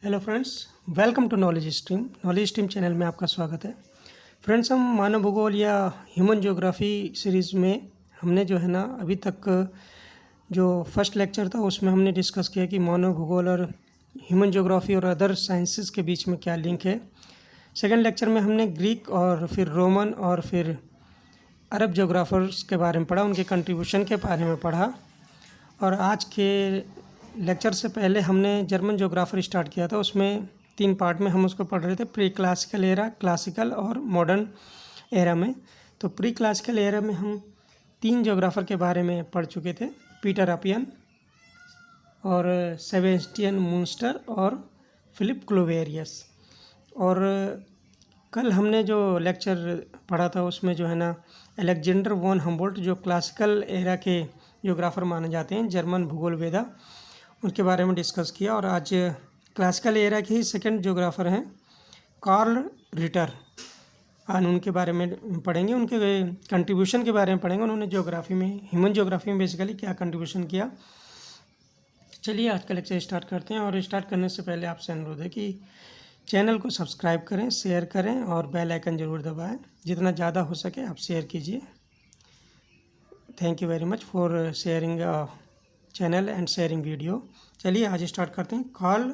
Hello friends, welcome to knowledge stream channel में आपका स्वागत है। फ्रेंड्स, हम मानव भूगोल या ह्यूमन ज्योग्राफी सीरीज़ में हमने जो है ना अभी तक जो फर्स्ट लेक्चर था उसमें हमने डिस्कस किया कि मानव भूगोल और ह्यूमन ज्योग्राफी और अदर साइंसेस के बीच में क्या लिंक है। सेकंड लेक्चर में हमने ग्रीक और फिर रोमन और फिर अरब ज्योग्राफर्स के बारे में पढ़ा, उनके कंट्रीब्यूशन के बारे में पढ़ा। और आज के लेक्चर से पहले हमने जर्मन ज्योग्राफर स्टार्ट किया था, उसमें 3 पार्ट में हम उसको पढ़ रहे थे, प्री क्लासिकल एरा, क्लासिकल और मॉडर्न एरा में। तो प्री क्लासिकल एरा में हम 3 ज्योग्राफर के बारे में पढ़ चुके थे, पीटर अपियन और सेबेस्टियन मून्स्टर और फिलिप क्लोवेरियस। और कल हमने जो लेक्चर पढ़ा था उसमें जो है ना अलेक्जेंडर वॉन हम्बोल्ट, जो क्लासिकल एरा के ज्योग्राफर माने जाते हैं, जर्मन भूगोलवेदा, उनके बारे में डिस्कस किया। और आज क्लासिकल एरा के ही सेकंड ज्योग्राफर हैं कार्ल रिटर, आज उनके बारे में पढ़ेंगे, उनके कंट्रीब्यूशन के बारे में पढ़ेंगे, उन्होंने ज्योग्राफी में, ह्यूमन ज्योग्राफी में बेसिकली क्या कंट्रीब्यूशन किया। चलिए आज का लेक्चर स्टार्ट करते हैं। और स्टार्ट करने से पहले आपसे अनुरोध है कि चैनल को सब्सक्राइब करें, शेयर करें और बेल आइकन ज़रूर दबाएं। जितना ज़्यादा हो सके आप शेयर कीजिए। Thank you very much for sharing channel and sharing video. चलिए आज स्टार्ट करते हैं। Carl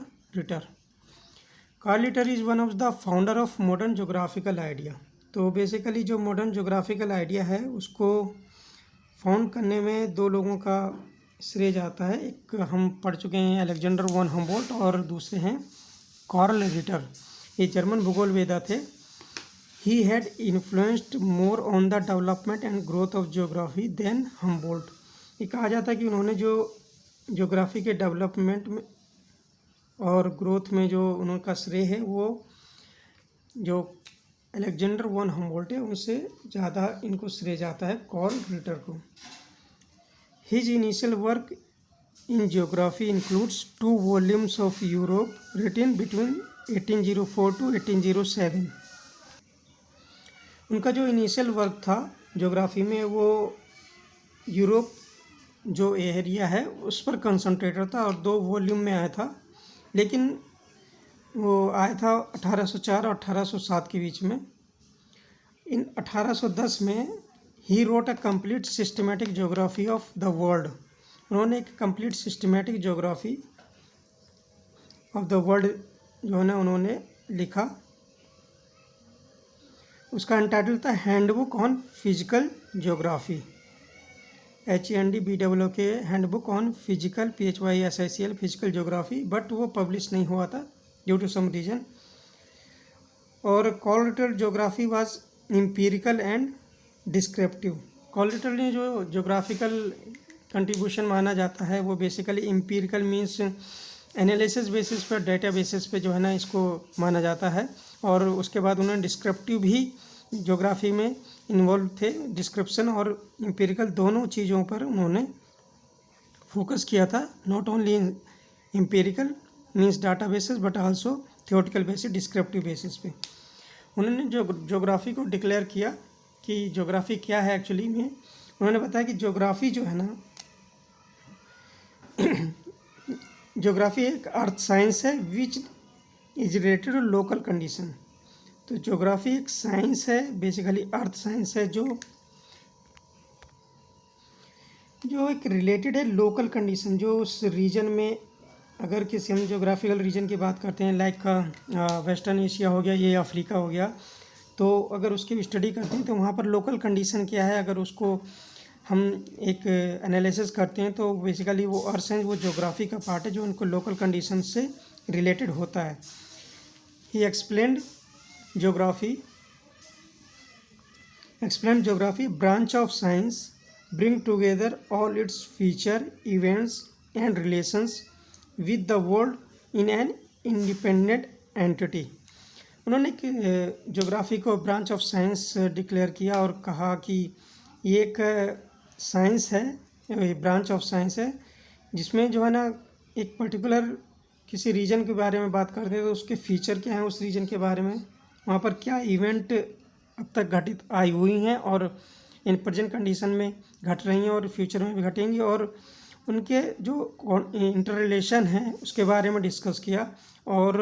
Ritter is one of the founder of modern geographical idea. तो बेसिकली जो मॉडर्न जोग्राफिकल आइडिया है उसको फाउंड करने में 2 लोगों का श्रेय जाता है। एक हम पढ़ चुके हैं अलेक्जेंडर वॉन हम्बोल्ट और दूसरे हैं कार्ल रिटर। ये जर्मन भूगोलवेदा थे। He had influenced more on the development and growth of geography than Humboldt। ये कहा जाता है कि उन्होंने जो ज्योग्राफी के डेवलपमेंट में और ग्रोथ में जो उनका श्रेय है वो जो अलेक्जेंडर वॉन हम्बोल्ट है उनसे ज़्यादा इनको श्रेय जाता है, कार्ल रिटर को। His initial work in geography includes 2 volumes of Europe written between 1804 to 1807। उनका जो इनिशियल वर्क था ज्योग्राफी में वो यूरोप जो एरिया है उस पर कंसंट्रेटेड था और 2 वॉल्यूम में आया था। लेकिन वो आया था 1804 और 1807 के बीच में। इन 1810 में ही wrote a complete systematic geography of the world. उन्होंने एक complete systematic geography of the world जो है ना उन्होंने लिखा। उसका अनटाइटल था handbook on physical geography, HENDBOOK, handbook on physical PHYSICL physical geography, but वो पब्लिश नहीं हुआ था ड्यू टू सम रीजन। और Carl Ritter geography was empirical and descriptive. Carl Ritter ने जो ज्योग्राफिकल कंट्रीब्यूशन माना जाता है वो basically empirical means analysis basis पर, डेटा बेसिस पे जो है ना इसको माना जाता है। और उसके बाद उन्होंने डिस्क्रिप्टिव भी ज्योग्राफी में इन्वॉल्व थे। डिस्क्रिप्शन और एम्पिरिकल दोनों चीज़ों पर उन्होंने फोकस किया था। Not only empirical means data basis but also theoretical basis, descriptive basis पे उन्होंने जो ज्योग्राफी को डिक्लेयर किया कि ज्योग्राफी क्या है एक्चुअली में। उन्होंने बताया कि ज्योग्राफी जो है ना ज्योग्राफी एक अर्थ साइंस है which is related to local condition. तो ज्योग्राफी एक साइंस है, बेसिकली अर्थ साइंस है जो एक रिलेटेड है लोकल कंडीशन, जो उस रीजन में, अगर किसी हम ज्योग्राफिकल रीजन की बात करते हैं लाइक वेस्टर्न एशिया हो गया, ये अफ्रीका हो गया, तो अगर उसकी स्टडी करते हैं तो वहाँ पर लोकल कंडीशन क्या है, अगर उसको हम एक एनालिसिस करते हैं तो बेसिकली वो अर्थ साइंस, वो ज्योग्राफी का पार्ट है जो उनको लोकल कंडीशन से रिलेटेड होता है। ही explained geography branch of science bring together all its feature, events and relations with the world in an independent entity। उन्होंने ज्योग्राफी को ब्रांच ऑफ साइंस डिक्लेयर किया और कहा कि ये एक साइंस है, ब्रांच ऑफ साइंस है जिसमें जो है ना एक पर्टिकुलर किसी रीजन के बारे में बात करते हैं तो उसके फीचर क्या हैं, उस रीजन के बारे में, वहाँ पर क्या इवेंट अब तक घटित आई हुई हैं और इन प्रेजेंट कंडीशन में घट रही हैं और फ्यूचर में भी घटेंगी, और उनके जो इंटर रिलेशन है उसके बारे में डिस्कस किया। और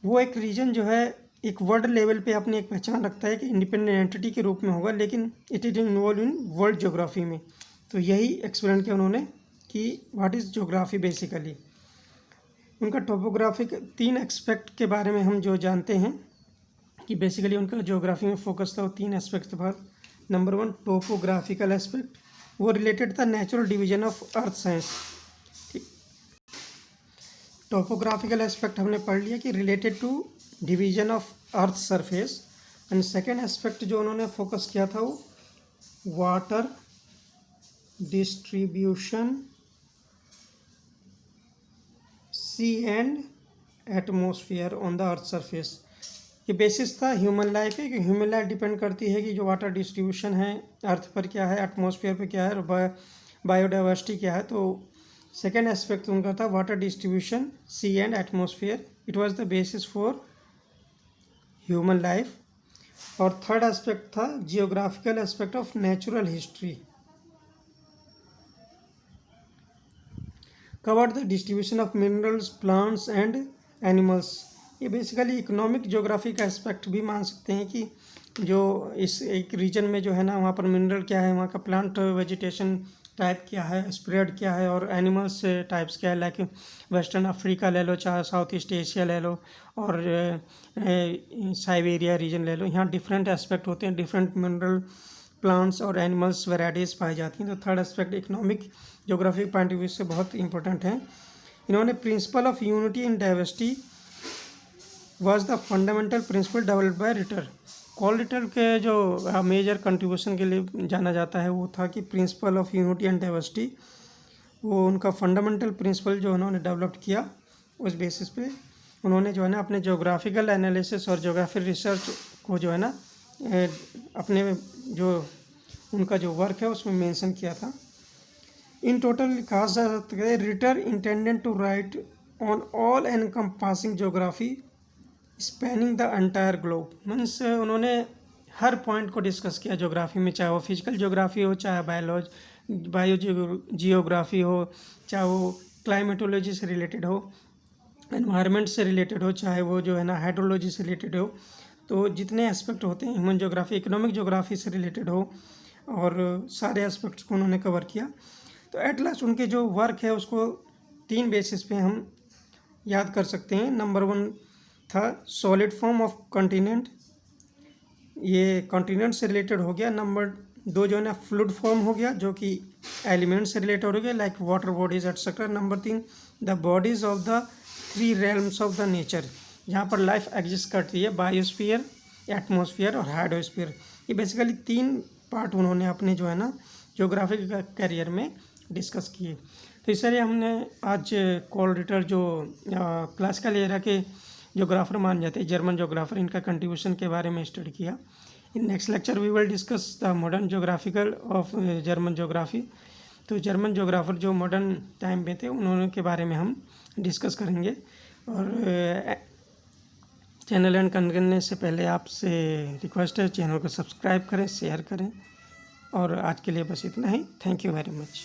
वो एक रीजन जो है एक वर्ल्ड लेवल पे अपनी एक पहचान रखता है कि इंडिपेंडेंट एंटिटी के रूप में होगा, लेकिन it is involve in world geography में। तो यही एक्सप्लेन किया उन्होंने कि व्हाट इज़ ज्योग्राफी बेसिकली। उनका टोपोग्राफिक 3 एस्पेक्ट के बारे में हम जो जानते हैं कि बेसिकली उनका ज्योग्राफी में फोकस था, वो 3 एस्पेक्ट था। नंबर 1 टोपोग्राफिकल एस्पेक्ट, वो रिलेटेड था natural division of earth science. ठीक, टोपोग्राफिकल एस्पेक्ट हमने पढ़ लिया कि related to division of earth surface. And second aspect जो उन्होंने फोकस किया था वो water distribution, sea and atmosphere on the earth surface. ये बेसिस था ह्यूमन लाइफ है कि ह्यूमन लाइफ डिपेंड करती है कि जो वाटर डिस्ट्रीब्यूशन है अर्थ पर क्या है, एटमॉस्फेयर पर क्या है और बायोडाइवर्सिटी क्या है। तो सेकेंड एस्पेक्ट उनका था water distribution, sea and atmosphere, it was the basis for human life. और थर्ड एस्पेक्ट था geographical aspect of natural history, covered the distribution of minerals, plants and animals. ये बेसिकली इकोनॉमिक ज्योग्राफी का aspect भी मान सकते हैं कि जो इस एक रीजन में जो है ना वहाँ पर मिनरल क्या है, वहाँ का प्लांट वेजिटेशन टाइप क्या है, स्प्रेड क्या है और एनिमल्स टाइप्स क्या है। लाइक वेस्टर्न अफ्रीका ले लो, चाहे साउथ ईस्ट एशिया ले लो और साइबेरिया रीजन ले लो, यहाँ डिफरेंट एस्पेक्ट होते हैं, डिफरेंट मिनरल, प्लांट्स और एनिमल्स वेराइटीज़ पाई जाती हैं। तो third aspect economic geography point of view से बहुत इंपॉर्टेंट है। इन्होंने principle of unity in diversity was the fundamental principle developed by Ritter. Call Ritter के जो मेजर कंट्रीब्यूशन के लिए जाना जाता है वो था कि principle of unity and diversity, वो उनका फंडामेंटल प्रिंसिपल जो उन्होंने डेवलप किया। उस बेसिस पे उन्होंने जो है ना अपने जोग्राफिकल एनालिसिस और जोग्राफिक रिसर्च को जो है ना अपने जो उनका जो वर्क है उसमें मेंशन किया था। इन टोटल कहा जा सकता है Ritter intended to write on all encompassing geography spanning the entire globe. Means उन्होंने हर पॉइंट को डिस्कस किया ज्योग्राफी में, चाहे वो फिजिकल ज्योग्राफी हो, चाहे बायो जियोग्राफी हो, चाहे वो क्लाइमेटोलॉजी से रिलेटेड हो, एनवायरनमेंट से रिलेटेड हो, चाहे वो जो है ना हाइड्रोलॉजी से रिलेटेड हो। तो जितने एस्पेक्ट होते हैं ह्यूमन ज्योग्राफी, इकोनॉमिक ज्योग्राफी से रिलेटेड हो, और सारे एस्पेक्ट्स को उन्होंने कवर किया। तो एट लास्ट उनके जो वर्क है उसको 3 बेसिस पे हम याद कर सकते हैं। नंबर 1 था सॉलिड फॉर्म ऑफ कॉन्टिनेंट, ये कॉन्टिनेंट से रिलेटेड हो गया। नंबर 2 जो है ना फ्लूइड फॉर्म हो गया जो कि एलिमेंट से रिलेटेड हो गया, like water bodies etcetera. Number 3 the bodies of the 3 realms of the nature, जहाँ पर लाइफ एग्जिस्ट करती है, बायोस्फीयर, एटमॉस्फेयर और हाइड्रोस्फीयर। ये बेसिकली 3 पार्ट उन्होंने अपने जो है ना ज्योग्राफी करियर में डिस्कस किए। तो इस तरह हमने आज कॉल रिटर जो क्लासिकल एरा के ज्योग्राफर मान जाते हैं, जर्मन ज्योग्राफर, इनका कंट्रीब्यूशन के बारे में स्टडी किया। In next lecture we will discuss the modern geographical of German geography. तो जर्मन ज्योग्राफर जो मॉडर्न टाइम में थे उन्होंने के बारे में हम डिस्कस करेंगे। और चैनल एंड करने से पहले आपसे रिक्वेस्ट है चैनल को सब्सक्राइब करें, शेयर करें। और आज के लिए बस इतना ही। Thank you very much.